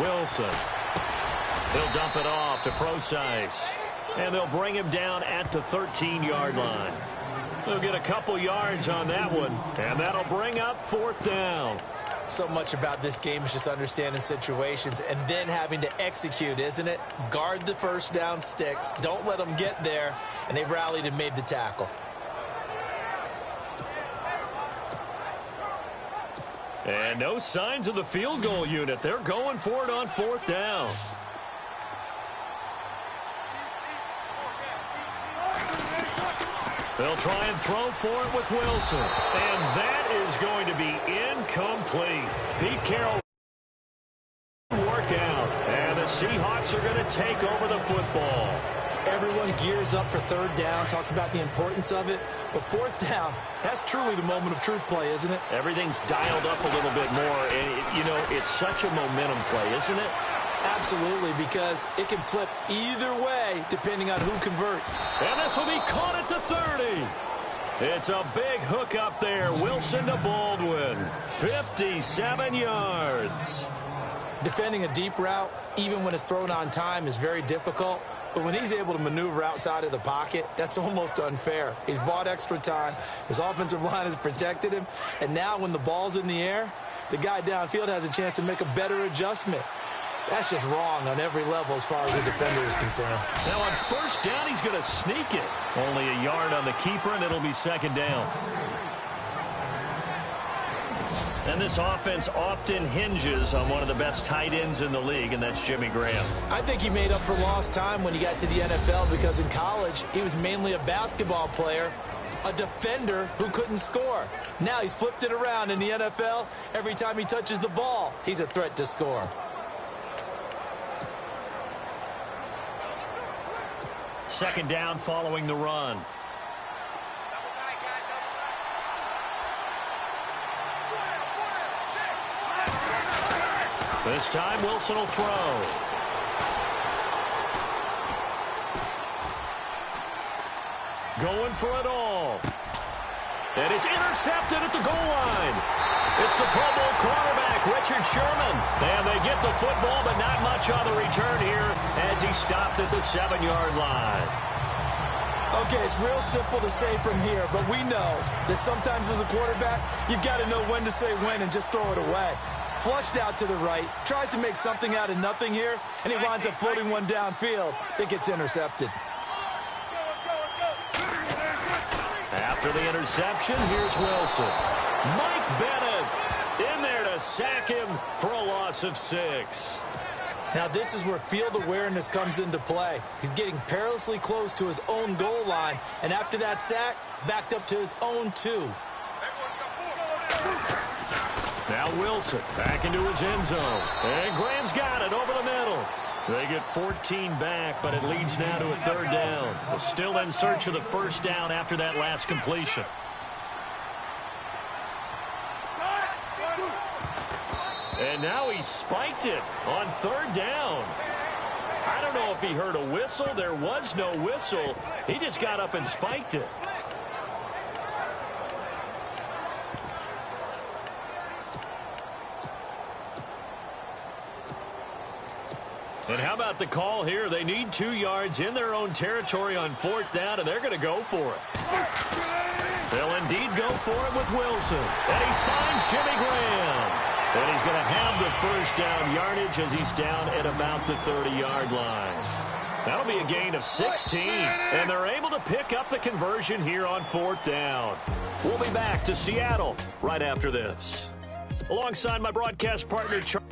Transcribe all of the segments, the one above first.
Wilson. He'll dump it off to Procise. And they'll bring him down at the 13-yard line. They'll get a couple yards on that one, and that'll bring up 4th down. So much about this game is just understanding situations and then having to execute, isn't it? Guard the first down sticks. Don't let them get there. And they rallied and made the tackle. And no signs of the field goal unit. They're going for it on 4th down. They'll try and throw for it with Wilson. And that is going to be incomplete. Pete Carroll work out. And the Seahawks are going to take over the football. Everyone gears up for 3rd down, talks about the importance of it. But 4th down, that's truly the moment of truth play, isn't it? Everything's dialed up a little bit more. And, you know, it's such a momentum play, isn't it? Absolutely, because it can flip either way depending on who converts. And this will be caught at the 30. It's a big hook up there. Wilson to Baldwin. 57 yards. Defending a deep route, even when it's thrown on time, is very difficult. But when he's able to maneuver outside of the pocket, that's almost unfair. He's bought extra time. His offensive line has protected him. And now when the ball's in the air, the guy downfield has a chance to make a better adjustment. That's just wrong on every level as far as the defender is concerned. Now on 1st down, he's going to sneak it. Only a yard on the keeper, and it'll be 2nd down. And this offense often hinges on one of the best tight ends in the league, and that's Jimmy Graham. I think he made up for lost time when he got to the NFL because in college, he was mainly a basketball player, a defender who couldn't score. Now he's flipped it around in the NFL. Every time he touches the ball, he's a threat to score. Second down following the run. This time Wilson will throw. Going for it all. And it's intercepted at the goal line. It's the Pro Bowl quarterback, Richard Sherman. And they get the football, but not much on the return here as he stopped at the 7-yard line. Okay, it's real simple to say from here, but we know that sometimes as a quarterback, you've got to know when to say when and just throw it away. Flushed out to the right, tries to make something out of nothing here, and he winds up floating one downfield that gets intercepted. After the interception, here's Wilson. Mike Bennett in there to sack him for a loss of 6. Now this is where field awareness comes into play. He's getting perilously close to his own goal line, and after that sack, backed up to his own 2. Now Wilson back into his end zone. And Graham's got it over the middle. They get 14 back, but it leads now to a 3rd down. They're still in search of the 1st down after that last completion. And now he spiked it on 3rd down. I don't know if he heard a whistle. There was no whistle. He just got up and spiked it. And how about the call here? They need 2 yards in their own territory on 4th down, and they're going to go for it. They'll indeed go for it with Wilson. And he finds Jimmy Graham. And he's going to have the 1st down yardage as he's down at about the 30-yard line. That'll be a gain of 16. And they're able to pick up the conversion here on 4th down. We'll be back to Seattle right after this. Alongside my broadcast partner, Charlie.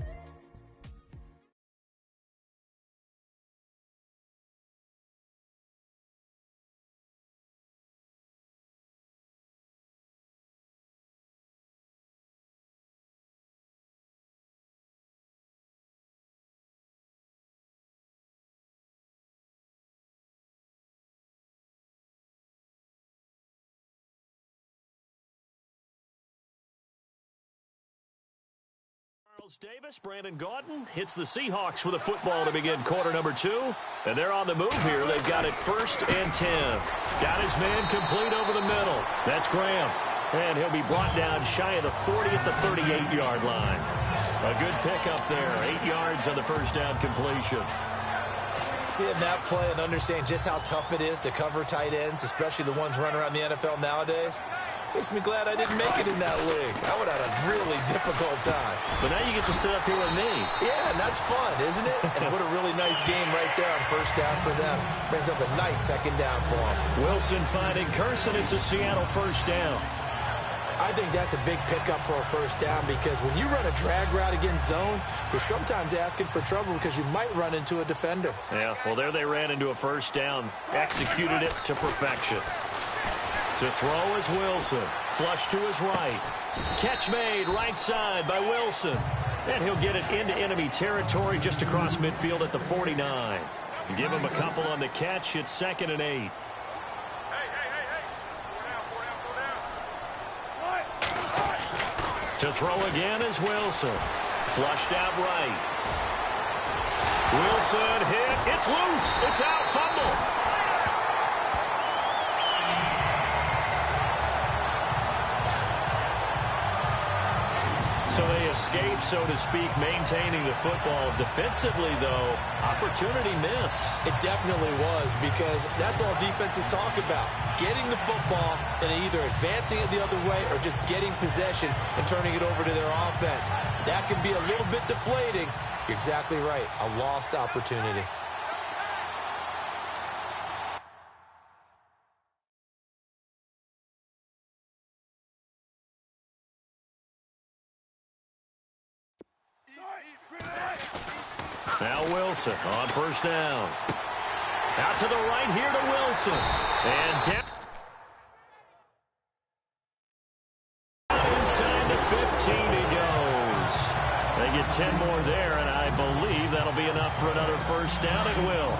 Davis, Brandon Gaudin hits the Seahawks with a football to begin quarter number 2. And they're on the move here. They've got it 1st and 10. Got his man complete over the middle. That's Graham. And he'll be brought down shy of the 40 at the 38-yard line. A good pickup there. 8 yards on the first down completion. Seeing that play and understanding just how tough it is to cover tight ends, especially the ones running around the NFL nowadays, makes me glad I didn't make it in that league. I would have had a really difficult time. But now you get to sit up here with me. Yeah, and that's fun, isn't it? And what a really nice game right there on first down for them. Brings up a nice second down for them. Wilson finding Carson. It's a Seattle first down. I think that's a big pickup for a first down because when you run a drag route against zone, you're sometimes asking for trouble because you might run into a defender. Yeah, well, there they ran into a first down. Executed it to perfection. To throw is Wilson. Flush to his right. Catch made right side by Wilson. And he'll get it into enemy territory just across midfield at the 49. Give him a couple on the catch. It's 2nd and 8. To throw again is Wilson. Flushed out right. Wilson hit. It's loose. It's out. Fumble. So they escape, so to speak, maintaining the football. Defensively, though, opportunity miss. It definitely was because that's all defenses talk about. Getting the football and either advancing it the other way or just getting possession and turning it over to their offense. That can be a little bit deflating. You're exactly right. A lost opportunity. Now Wilson on first down. Out to the right here to Wilson. And down inside the 15 he goes. They get 10 more there, and I believe that'll be enough for another first down. It will.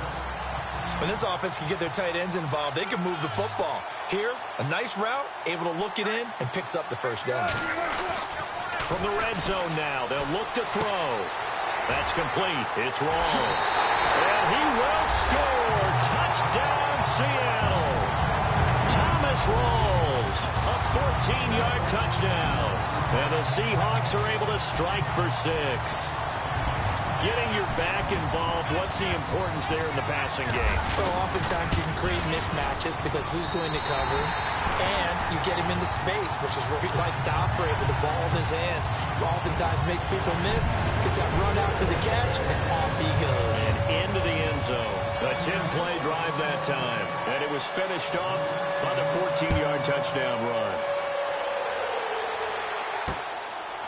When this offense can get their tight ends involved, they can move the football. Here, a nice route, able to look it in, and picks up the first down. From the red zone now, they'll look to throw. That's complete. It's Rawls. And he will score. Touchdown, Seattle. Thomas Rawls. A 14-yard touchdown. And the Seahawks are able to strike for 6. Getting your back involved, what's the importance there in the passing game? Well, oftentimes you can create mismatches because who's going to cover, and you get him into space, which is where he likes to operate with the ball in his hands. Oftentimes makes people miss, gets that run out to the catch, and off he goes. And into the end zone. A 10-play drive that time. And it was finished off by the 14-yard touchdown run.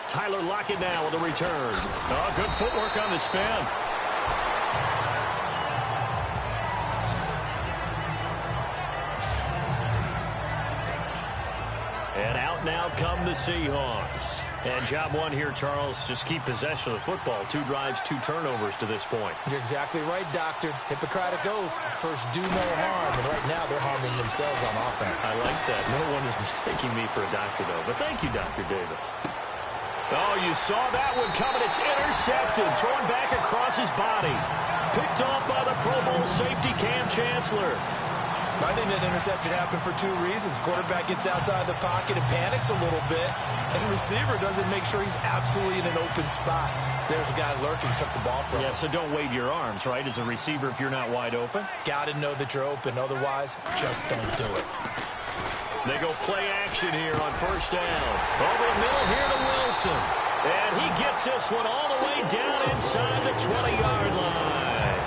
Tyler Lockett now with a return. Oh, good footwork on the spin. And out now come the Seahawks. And job one here, Charles, just keep possession of the football. 2 drives, 2 turnovers to this point. You're exactly right, Doctor. Hippocratic oath. First, do no harm. And right now, they're harming themselves on offense. I like that. No one is mistaking me for a doctor, though. But thank you, Dr. Davis. Oh, you saw that one coming. It's intercepted. Thrown back across his body. Picked off by the Pro Bowl safety Cam Chancellor. I think that interception happened for 2 reasons. Quarterback gets outside the pocket and panics a little bit. And receiver doesn't make sure he's absolutely in an open spot. So there's a guy lurking, took the ball from him. Yeah, so don't wave your arms, right, as a receiver if you're not wide open. Got to know that you're open. Otherwise, just don't do it. They go play action here on first down. Over the middle here to Wilson. And he gets this one all the way down inside the 20-yard line.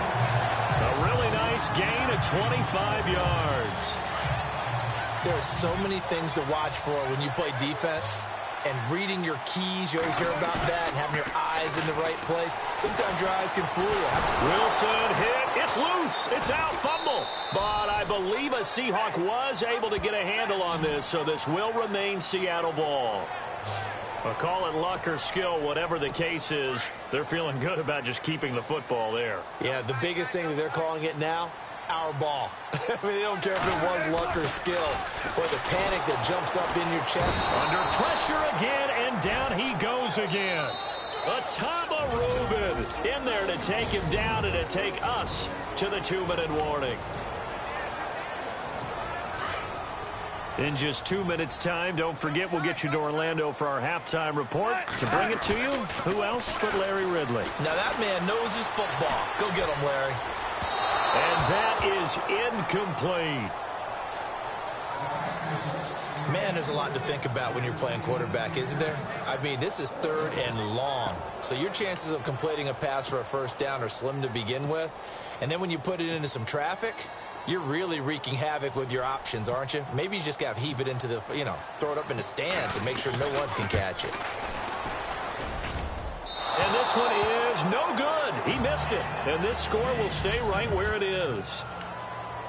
A really nice gain of 25 yards. There are so many things to watch for when you play defense. And reading your keys, you always hear about that, and having your eyes in the right place. Sometimes your eyes can fool you. Wilson hit. It's loose. It's out. Fumble. But I believe a Seahawk was able to get a handle on this, so this will remain Seattle ball. I'll call it luck or skill, whatever the case is. They're feeling good about just keeping the football there. Yeah, the biggest thing that they're calling it now, our ball. I mean, they don't care if it was luck or skill. Or the panic that jumps up in your chest. Under pressure again, and down he goes again. Atama Rubin in there to take him down and to take us to the 2-minute warning. In just 2 minutes' time, don't forget we'll get you to Orlando for our halftime report. To bring it to you, who else but Larry Ridley? Now that man knows his football. Go get him, Larry. And that is incomplete. Man, there's a lot to think about when you're playing quarterback, isn't there? I mean, this is 3rd and long. So your chances of completing a pass for a first down are slim to begin with. And then when you put it into some traffic, you're really wreaking havoc with your options, aren't you? Maybe you just got to heave it into the, throw it up in the stands and make sure no one can catch it. And this one is no good. He missed it. And this score will stay right where it is.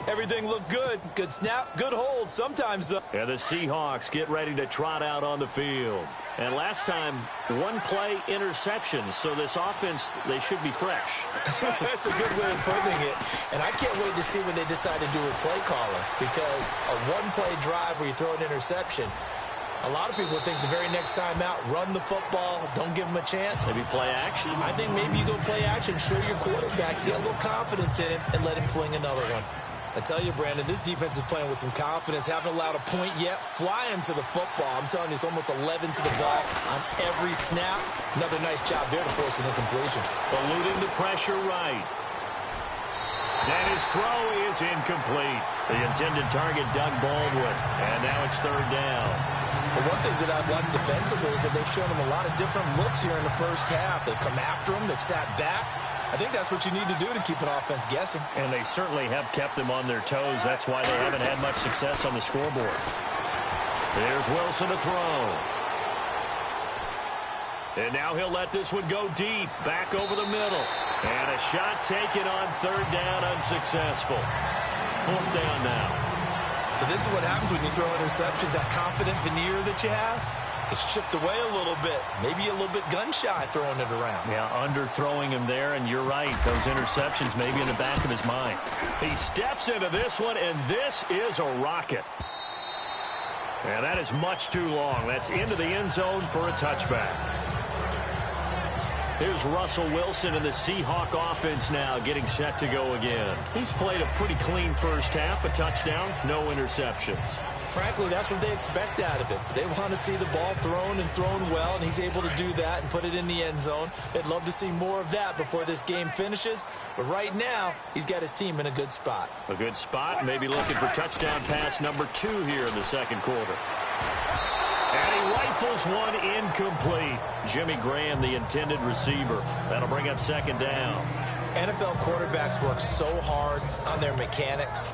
Everything looked good. Good snap, good hold. Sometimes, though. And the Seahawks get ready to trot out on the field. And last time, 1-play interceptions. So this offense, they should be fresh. That's a good way of putting it. And I can't wait to see what they decide to do with play caller. Because a 1-play drive where you throw an interception, a lot of people think the very next time out, run the football, don't give them a chance. Maybe play action? I think maybe you go play action, show your quarterback, get a little confidence in him, and let him fling another one. I tell you, Brandon, this defense is playing with some confidence. Haven't allowed a point yet. Flying to the football. I'm telling you, it's almost 11 to the ball on every snap. Another nice job there to force an incompletion. Eluding the pressure right. And his throw is incomplete. The intended target, Doug Baldwin. And now it's 3rd down. But one thing that I've liked defensively is that they've shown him a lot of different looks here in the first half. They've come after him. They've sat back. I think that's what you need to do to keep an offense guessing. And they certainly have kept them on their toes. That's why they haven't had much success on the scoreboard. There's Wilson to throw. And now he'll let this one go deep, back over the middle. And a shot taken on 3rd down, unsuccessful. 4th down now. So this is what happens when you throw interceptions, that confident veneer that you have. It's chipped away a little bit. Maybe a little bit gun-shy throwing it around. Yeah, underthrowing him there, and you're right. Those interceptions maybe in the back of his mind. He steps into this one, and this is a rocket. And that is much too long. That's into the end zone for a touchback. Here's Russell Wilson in the Seahawk offense now getting set to go again. He's played a pretty clean first half, a touchdown, no interceptions. Frankly, that's what they expect out of him. They want to see the ball thrown and thrown well, and he's able to do that and put it in the end zone. They'd love to see more of that before this game finishes. But right now, he's got his team in a good spot. A good spot, maybe looking for touchdown pass number 2 here in the 2nd quarter. And he rifles one incomplete. Jimmy Graham, the intended receiver. That'll bring up 2nd down. NFL quarterbacks work so hard on their mechanics,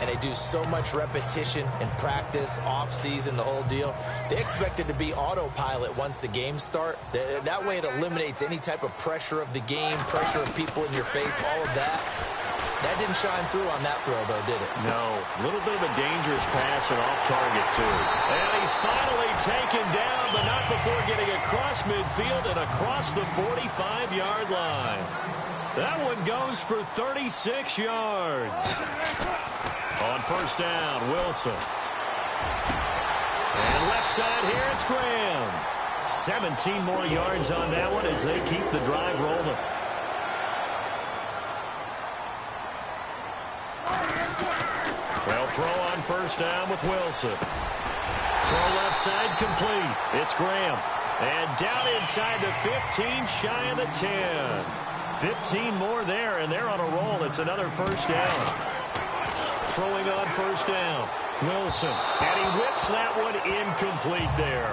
and they do so much repetition and practice, off-season, the whole deal. They expect it to be autopilot once the games start. That way it eliminates any type of pressure of the game, pressure of people in your face, all of that. That didn't shine through on that throw, though, did it? No. A little bit of a dangerous pass and off target, too. And he's finally taken down, but not before getting across midfield and across the 45-yard line. That one goes for 36 yards. On 1st down, Wilson. And left side here, it's Graham. 17 more yards on that one as they keep the drive rolling. Well, throw on 1st down with Wilson. Throw left side complete. It's Graham. And down inside the 15, shy of the 10. 15 more there, and they're on a roll. It's another 1st down. Throwing on 1st down. Wilson. And he whips that one incomplete there.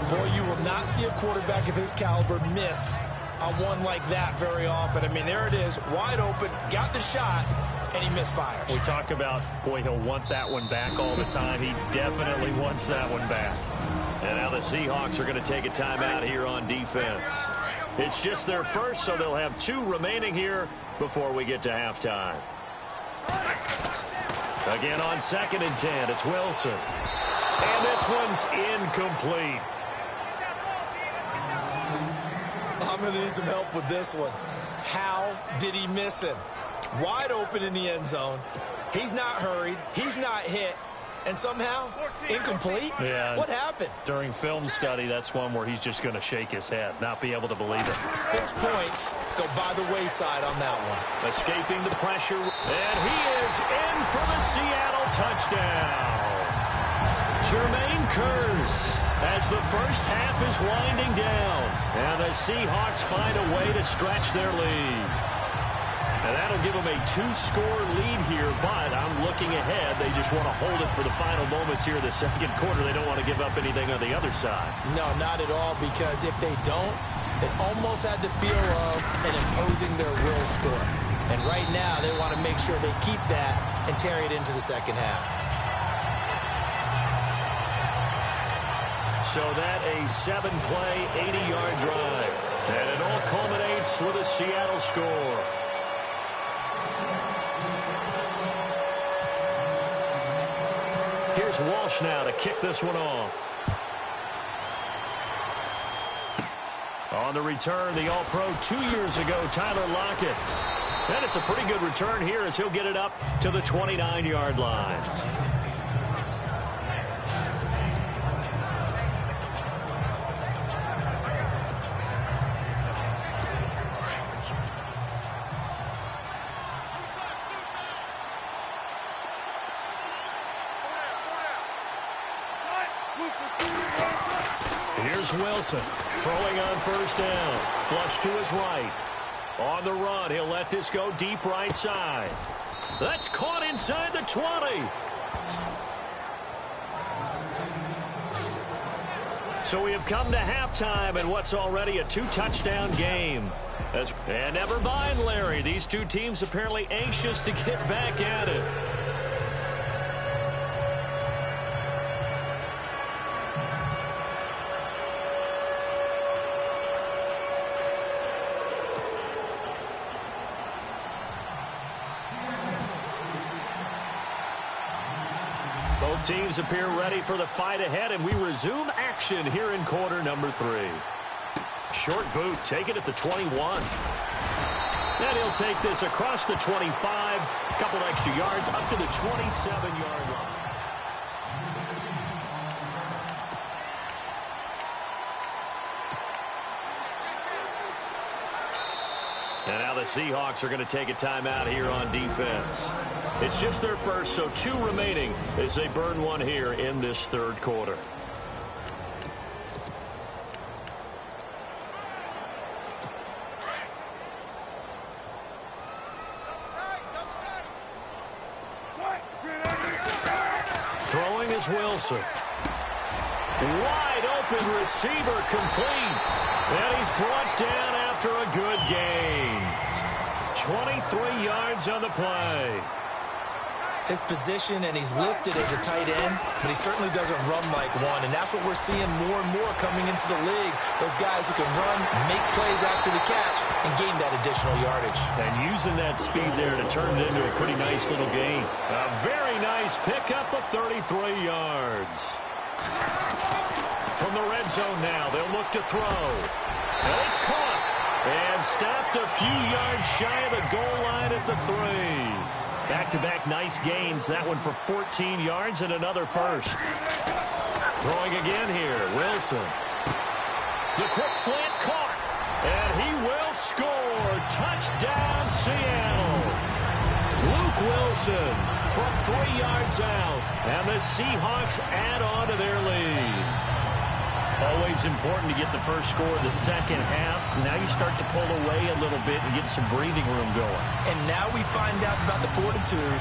Boy, you will not see a quarterback of his caliber miss on one like that very often. I mean, there it is, wide open, got the shot, and he misfires. We talk about, boy, he'll want that one back all the time. He definitely wants that one back. And now the Seahawks are going to take a timeout here on defense. It's just their first, so they'll have 2 remaining here before we get to halftime. Again on 2nd and 10, it's Wilson. And this one's incomplete. I'm going to need some help with this one. How did he miss him? Wide open in the end zone. He's not hurried. He's not hit. and somehow incomplete? Yeah. What happened? During film study, that's one where he's just going to shake his head, not be able to believe it. 6 points go by the wayside on that one. Escaping the pressure, and he is in for the Seattle touchdown. Jermaine Kearse as the first half is winding down, and the Seahawks find a way to stretch their lead. And that'll give them a 2-score lead here, but I'm looking ahead. They just want to hold it for the final moments here in the second quarter. They don't want to give up anything on the other side. No, not at all, because if they don't, it almost had the feel of an imposing their will score. And right now, they want to make sure they keep that and carry it into the second half. So that a 7-play, 80-yard drive. And it all culminates with a Seattle score. Here's Walsh now to kick this one off. On the return, the All-Pro 2 years ago, Tyler Lockett. And it's a pretty good return here as he'll get it up to the 29-yard line. Here's Wilson throwing on first down. Flush to his right. On the run, he'll let this go deep right side. That's caught inside the 20. So we have come to halftime in what's already a 2-touchdown game. And never mind, Larry. These two teams apparently anxious to get back at it. Both teams appear ready for the fight ahead, and we resume action here in quarter number 3. Short boot, take it at the 21. And he'll take this across the 25, a couple extra yards, up to the 27-yard line. And now the Seahawks are going to take a timeout here on defense. It's just their first, so 2 remaining as they burn one here in this third quarter. Throwing is Wilson. Wide open receiver complete. And he's brought down after a good gain. 23 yards on the play. His position, and he's listed as a tight end, but he certainly doesn't run like one, and that's what we're seeing more and more coming into the league. Those guys who can run, make plays after the catch, and gain that additional yardage. And using that speed there to turn it into a pretty nice little gain. A very nice pickup of 33 yards. From the red zone now, they'll look to throw. And it's caught. And stopped a few yards shy of the goal line at the 3. Back-to-back nice gains. That one for 14 yards and another first. Throwing again here. Wilson. The quick slant caught. And he will score. Touchdown, Seattle. Luke Wilson from 3 yards out. And the Seahawks add on to their lead. Always important to get the first score of the second half. Now you start to pull away a little bit and get some breathing room going. And now we find out about the fortitude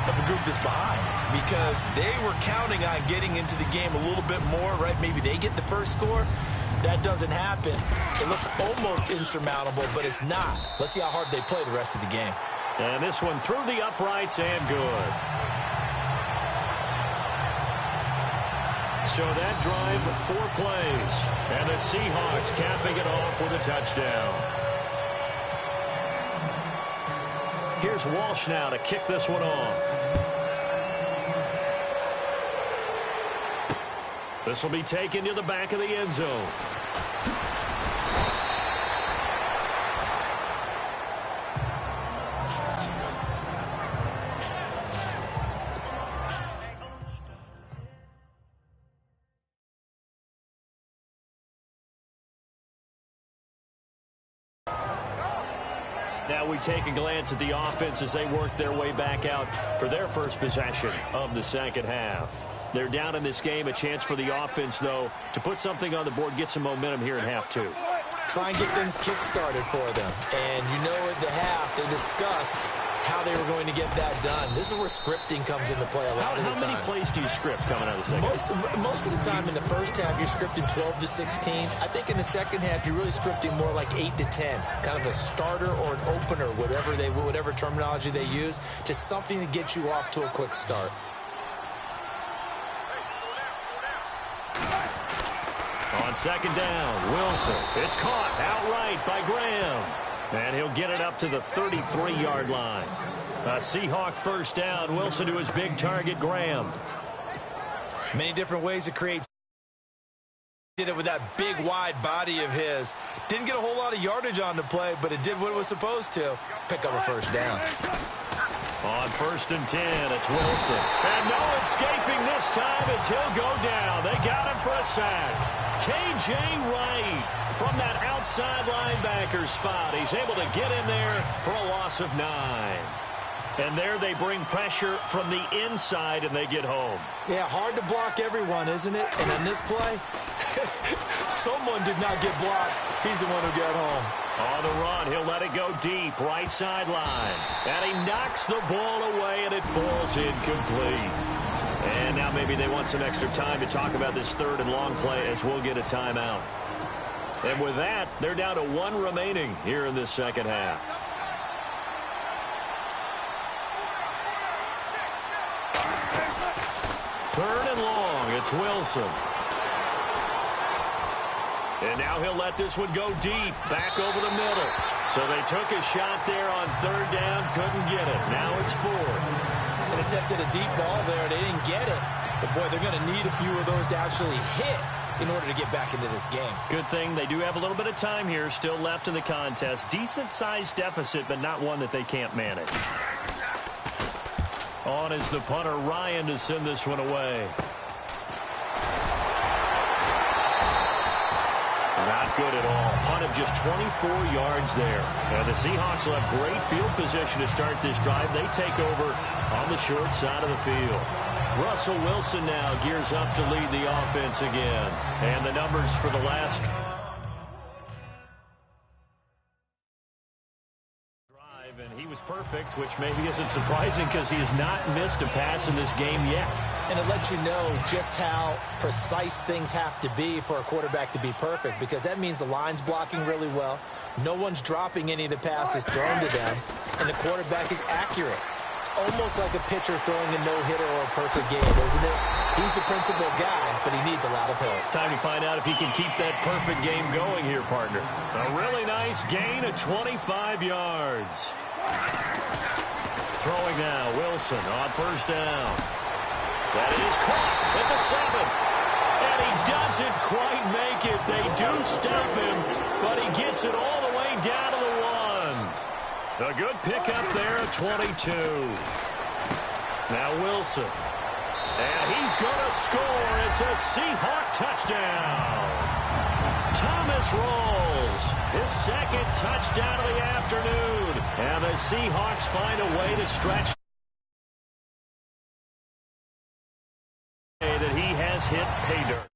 of the group that's behind, because they were counting on getting into the game a little bit more, right? Maybe they get the first score. That doesn't happen. It looks almost insurmountable, but it's not. Let's see how hard they play the rest of the game. And this one through the uprights and good. So that drive, 4 plays. And the Seahawks capping it off with a touchdown. Here's Walsh now to kick this one off. This will be taken to the back of the end zone. Now we take a glance at the offense as they work their way back out for their first possession of the second half. They're down in this game. A chance for the offense, though, to put something on the board, get some momentum here in half two. Try and get things kick-started for them. And you know at the half, they discussed how they were going to get that done. This is where scripting comes into play a lot of the time. How many plays do you script coming out of the second half? Most of the time in the first half, you're scripting 12 to 16. I think in the second half, you're really scripting more like 8 to 10. Kind of a starter or an opener, whatever terminology they use. Just something to get you off to a quick start. On second down, Wilson. It's caught outright by Graham. And he'll get it up to the 33-yard line. A Seahawk first down. Wilson to his big target, Graham. Many different ways to create. Did it with that big, wide body of his. Didn't get a whole lot of yardage on the play, but it did what it was supposed to. Pick up a first down. On 1st and 10, it's Wilson. And no escaping this time as he'll go down. They got him for a sack. K.J. Wright from that outside linebacker spot. He's able to get in there for a loss of 9. And there they bring pressure from the inside, and they get home. Yeah, hard to block everyone, isn't it? And on this play, someone did not get blocked. He's the one who got home. On the run, he'll let it go deep, right sideline. And he knocks the ball away, and it falls incomplete. And now maybe they want some extra time to talk about this third and long play as we'll get a timeout. And with that, they're down to 1 remaining here in this second half. Third and long, it's Wilson. And now he'll let this one go deep, back over the middle. So they took a shot there on third down, couldn't get it. Now it's 4. And attempted a deep ball there, they didn't get it. But, boy, they're going to need a few of those to actually hit in order to get back into this game. Good thing they do have a little bit of time here still left in the contest. Decent-sized deficit, but not one that they can't manage. On is the punter, Ryan, to send this one away. Not good at all. Punt of just 24 yards there. And the Seahawks will have great field position to start this drive. They take over on the short side of the field. Russell Wilson now gears up to lead the offense again. And the numbers for the last drive, and he was perfect, which maybe isn't surprising because he has not missed a pass in this game yet. And it lets you know just how precise things have to be for a quarterback to be perfect, because that means the line's blocking really well. No one's dropping any of the passes thrown to them, and the quarterback is accurate. It's almost like a pitcher throwing a no-hitter or a perfect game, isn't it? He's the principal guy, but he needs a lot of help. Time to find out if he can keep that perfect game going here, partner. A really nice gain of 25 yards. Throwing now, Wilson on first down. That is caught at the 7. And he doesn't quite make it. They do stop him, but he gets it all the way down to the 1. A good pickup there at 22. Now Wilson. And he's going to score. It's a Seahawk touchdown. Thomas rolls. His second touchdown of the afternoon. And the Seahawks find a way to stretch that he has hit pay dirt.